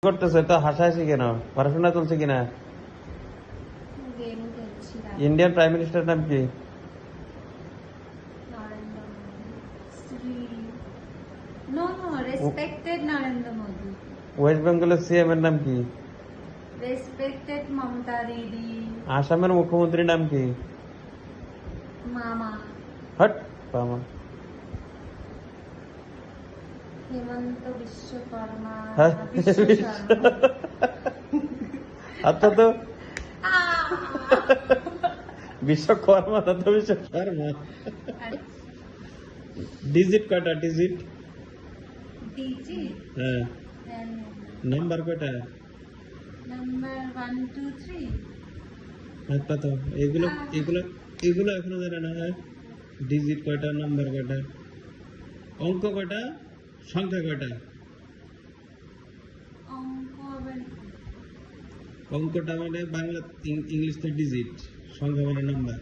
করতেছে তো হাসাহাসি কেন? পড়াশোনা চলছে কিনা? গেম খেলছিলাম। ইন্ডিয়ান প্রাইম মিনিস্টার নাম কি? Narendra Modi. Shri no no respected Narendra Modi. West বেঙ্গলের সিএম এর নাম কি? রেসপেক্টেড মমতা দিদি। আসামের মুখ্যমন্ত্রীর নাম কি? মামা হট বাবা। হেমন্ত বিশ্বকর্মা। হ্যাঁ, বিশ্বশর্মা। আচ্ছা তো আহ! বিশ্বকর্মা না তো বিশ্বকর্মা। ডিজিট কয়টা ডিজিট? ডিজি হ্যাঁ, নাম্বার কয়টা? নাম্বার 1 2 3। একটা তো এগুলো এগুলো এগুলো এখনো জানে না। হ্যাঁ, ডিজিট কয়টা, নাম্বার কয়টা, অঙ্ক কয়টা, সংখ্যা কয়টা? অঙ্ক আবার অঙ্কটা মানে বাংলা, ইংলিশ তো ডিজিট, সংখ্যা মানে নাম্বার।